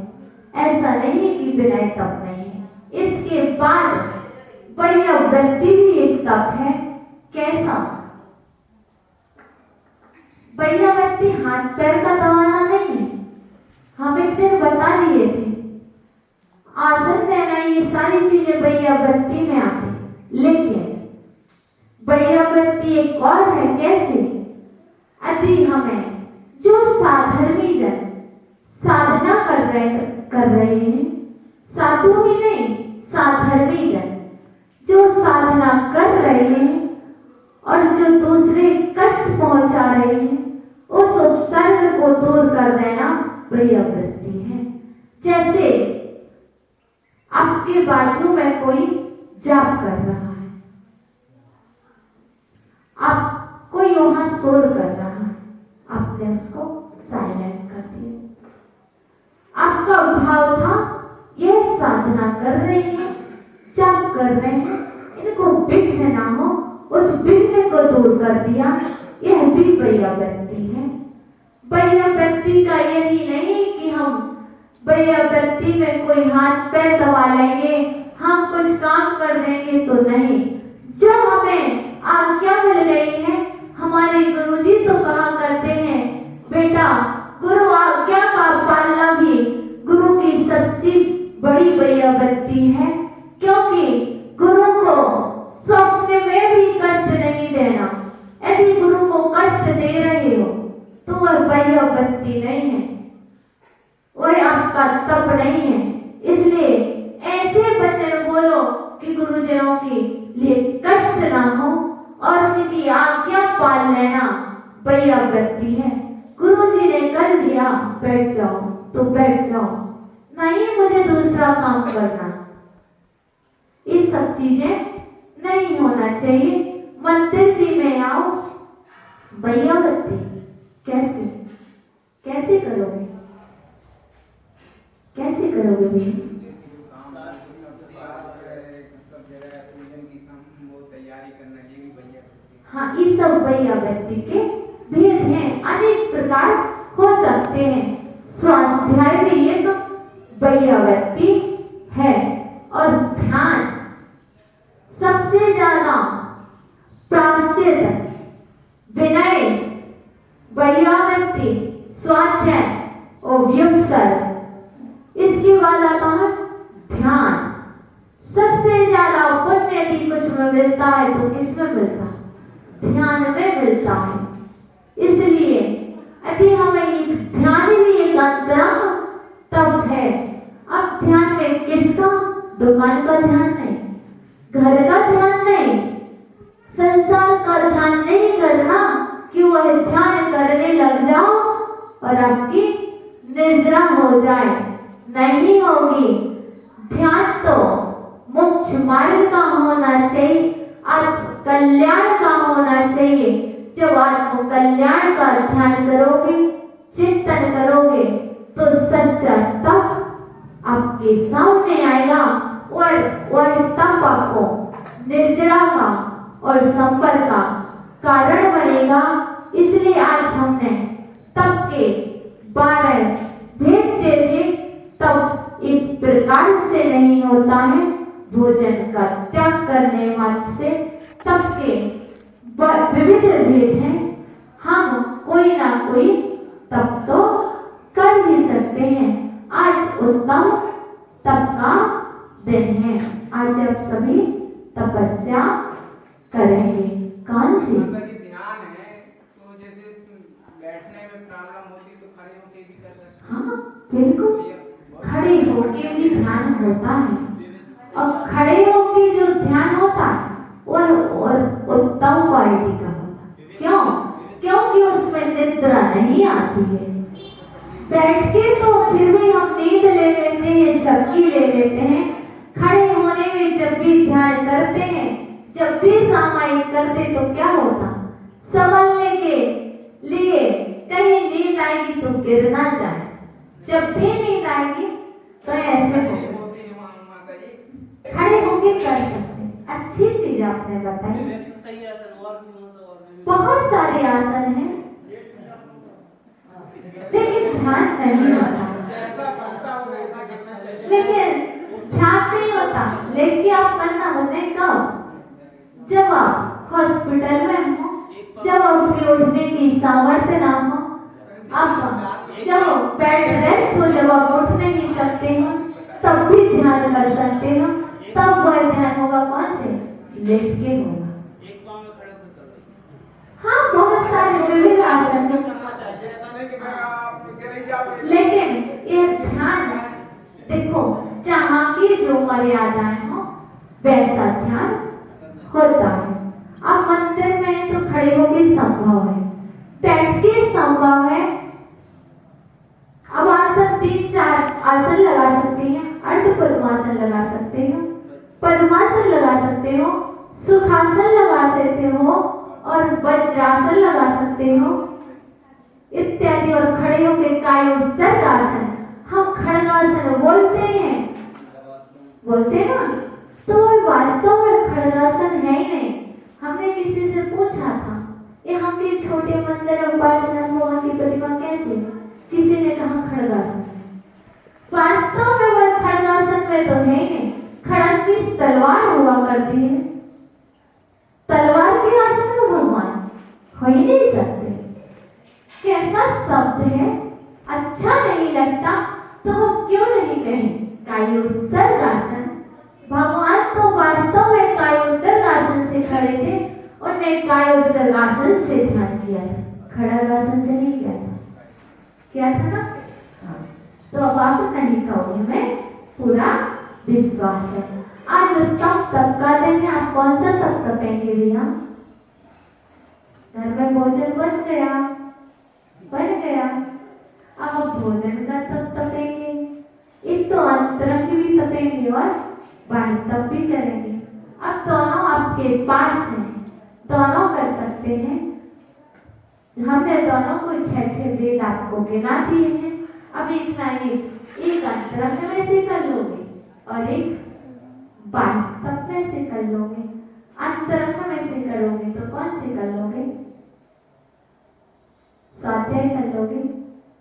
ऐसा नहीं कि विनय तप नहीं है। इसके बाद वैया वृत्ति भी एक तप है। कैसा? वैया वृत्ति हाथ पैर का दबाना नहीं है। हम एक दिन बता लिए थे, आसन देना, ये सारी चीजें वैया वृत्ति में आती, लेकिन वैया वृत्ति एक और है। कैसे? यदि हमें जो साधर्मी जन साधना कर रहे हैं, साधु ही नहीं, साधर्मी जन जो साधना कर रहे हैं और जो दूसरे कष्ट पहुंचा रहे हैं, उस उपसर्ग को दूर कर देना वैया वृत्ति है। जैसे आपके बाजू में कोई जाप कर रहा है, आप कोई वहां शोर कर रहा है, आपने उसको साइलेंट कर दिया। आपका भाव था यह साधना कर रहे हैं, जाप कर रहे हैं, इनको विघ्न ना हो, उस विघ्न को दूर कर दिया। यह भी वैया वृत्ति है। वैया वृत्ति का यही नहीं कि हम वैया वृत्ति में कोई हाथ पैर दबा लेंगे, हम कुछ काम कर देंगे, तो नहीं। जो हमें आज्ञा मिल गई है, हमारे गुरुजी तो कहा करते हैं, बेटा गुरु आज्ञा का पालना भी गुरु की सच्ची बड़ी वैया वृत्ति है। क्योंकि गुरु को स्वप्न में भी कष्ट नहीं देना। यदि गुरु को वैयावृत्ति नहीं है, वह आपका तप नहीं है। इसलिए ऐसे वचन बोलो कि गुरुजनों के लिए कष्ट ना हो और उनकी आज्ञा पाल लेना वैयावृत्ति है। गुरुजी ने कर दिया, बैठ जाओ तो बैठ जाओ, नहीं मुझे दूसरा काम करना, ये सब चीजें नहीं होना चाहिए। मंदिर जी में आओ, वैयावृत्ति कैसे कैसे करोगे, कैसे करोगे भैया? हाँ, ये सब वैयावृत्ति के भेद हैं, अनेक प्रकार हो सकते हैं। स्वाध्याय भी एक वैयावृत्ति है और ध्यान सबसे ज्यादा प्रायश्चित, विनय, वैयावृत्ति, स्वाध्याय और व्युत्सर्ग, इसके बाद आता है ध्यान। सबसे ज्यादा पुण्य यदि कुछ में मिलता है तो किसमें मिलता है? ध्यान में मिलता है। इसलिए यदि हमें ध्यान भी एक अंतरंग तप है। अब ध्यान में किसका? दुकान का ध्यान नहीं, घर का ध्यान नहीं, संसार का ध्यान नहीं करना कि वह ध्यान करने लग जाओ और आपकी निर्जरा हो जाए, नहीं होगी। ध्यान तो मोक्ष मार्ग का होना चाहिए, आत्म कल्याण का होना चाहिए। जब आत्म कल्याण का ध्यान करोगे, चिंतन करोगे तो सच्चा तप आपके सामने आएगा और वह तप आपको निर्जरा का और संबर का कारण बनेगा। इसलिए आज हमने तप के 12 भेद देखे। तप एक प्रकार से नहीं होता है, भोजन का त्याग करने मात्र से तप के विविध भेद हैं। हम कोई ना कोई तप तो कर ही सकते हैं। आज उत्तम तप का दिन है। आज आप सभी तपस्या करेंगे। कौन सी? ध्यान है तो जैसे बैठने में प्रॉब्लम होती तो खड़े होके भी कर सकते। हाँ बिल्कुल, खड़े होके भी ध्यान होता है और खड़े होके जो ध्यान होता है वह और उत्तम क्वालिटी का होता है। क्यों? क्योंकि उसमें निद्रा नहीं आती है। बैठ के तो फिर भी हम नींद ले लेते हैं, झपकी ले लेते हैं। खड़े होने में जब भी ध्यान करते हैं, जब भी सामायिक करते तो क्या होता? संभलने के लिए कहीं नींद आएगी तो गिर ना जाए। जब भी नींद आएगी तो ऐसे हो खड़े होके कर सकते। अच्छी चीज आपने बताई। बहुत सारे आसन हैं लेकिन ध्यान नहीं होता, लेकिन ध्यान नहीं होता। लेकिन आप करना बताए कब? जब आप हॉस्पिटल में हो, जब आपके उठने की सामर्थ्य ना हो, आप जब बेड रेस्ट हो, जब आप उठ नहीं सकते हो तब भी ध्यान कर सकते हो। तब वह ध्यान होगा कौन से? लेट के होगा। हाँ, बहुत सारे विभिन्न आसन हैं, लेकिन यह ध्यान देखो जहाँ की जो मर्यादाएं हो वैसा ध्यान होता है। अब मंदिर में तो खड़े होके संभव है, बैठ के संभव है। अब आसन 3-4 आसन लगा सकते हैं। अर्ध पद्मासन लगा सकते हो, पद्मासन लगा सकते हो, सुखासन लगा सकते हो और वज्रासन लगा सकते हो इत्यादि। और खड़े होकर कायोत्सर्ग आसन, हम खड़गासन बोलते हैं, बोलते ना, तो वास्तव में खड़गासन है ही नहीं। हमने किसी से पूछा था ये हमके छोटे मंदिर और पार्श्वनाथ भगवान की प्रतिमा कैसे? किसी ने कहा खड़गासन। वास्तव में वह खड़गासन में तो है ही नहीं। खड़ग की तलवार हुआ करती है, तलवार के आसन में भगवान हो ही नहीं सकते। कैसा शब्द है, अच्छा नहीं लगता तो हम क्यों नहीं कहें कायोत्सर्ग आसन। भगवान तो वास्तव में कायोत्सर्ग आसन से खड़े थे, उन्होंने कायोत्सर्ग आसन से ध्यान किया था, खड़ग आसन से नहीं किया था। किया था ना? हाँ। तो अब आप नहीं कहोगे, हमें पूरा विश्वास है। आज जो तप का दिन है, आप कौन सा तप तपेंगे भैया? घर में भोजन बन गया, अब आप भोजन का तप तपेंगे, एक तो अंतरंग भी तपेंगे और बाह्य तप भी करेंगे। अब दोनों आपके पास हैं, दोनों कर सकते हैं। हमने दोनों को 6-6 दिन आपको गिना दिए हैं। अब एक ना एक अंतरंग में से कर लोगे और एक बाह्य तप में से कर लोगे। अंतरंग में से करोगे तो कौन से कर लोगे? स्वाध्याय कर लोगे,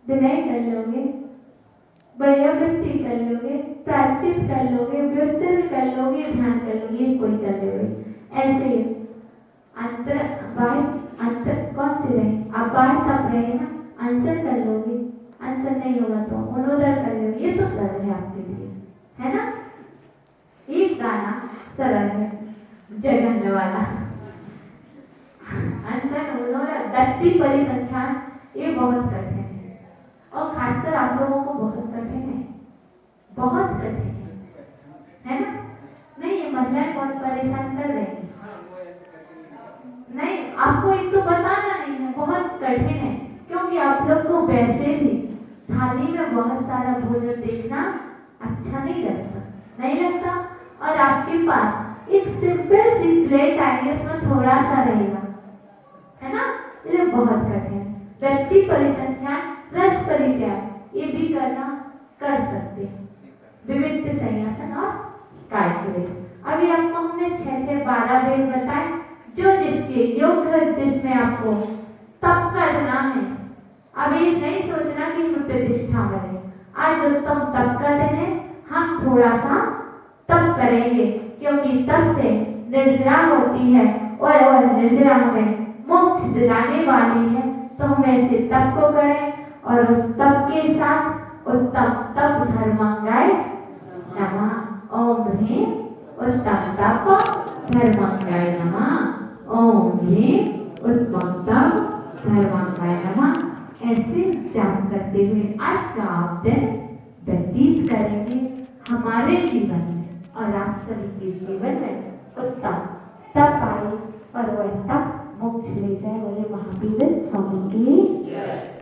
विनय कर लोगे, वैयावृत्ति कर लोगे, प्रायश्चित कर लोगे, व्युत्सर्ग कर लोगे, ध्यान कर लोगे, कोई कर लोगे। ऐसे अंतर बाह्य कौन से रहे? आप बाह्य तप रहे ना, आंसर कर लोगे, आंसर नहीं होगा तो मनोदर कर लोगे। ये तो सरल है आपके लिए, है ना? एक गाना सरल है, जगन वाला। आंसर मनोदर, व्यक्ति परिसंख्यान, ये बहुत कठिन है और खासकर आप लोगों को बहुत कठिन है, बहुत कठिन है ना? नहीं, ये महिलाएं बहुत परेशान कर रही हैं। नहीं, आपको एक तो बताना नहीं है, बहुत कठिन है, क्योंकि आप लोग को वैसे भी थाली में बहुत सारा भोजन देखना अच्छा नहीं लगता, और आपके पास एक सिंपल सी प्लेट आएगी, उसमें थोड़ा सा रहेगा, है ना? ये बहुत कठिन है। व्यक्ति परिसंख्यान, रस परित्याग, ये भी कर सकते हैं, विविध संयासन और कैलकुलेट। अभी आपको हमने 6-6-12 भेद बताए, जो जिसके योग्य, जिसमें आपको तप करना है। अब ये नहीं सोचना कि हम प्रतिष्ठा करें। आज उत्तम तप का दिन है, हम थोड़ा सा तप करेंगे, क्योंकि तप से निर्जरा होती है और वह निर्जरा हमें मोक्ष दिलाने वाली है। तो हम ऐसे तप को करें और उस तप के साथ उत्तम तप धर्मांगाय नमः। ओम ह्रीं उत्तम तप धर्मांगाय नमः। ओम ह्रीं उत्तम तप धर्मांगाय नमः। ऐसे जाप करते हुए आज का आप दिन व्यतीत करेंगे हमारे जीवन में, और आप सभी के जीवन में उत्तम तप आए और वह तप मोक्ष ले जाए। बोले महावीर स्वामी की जय।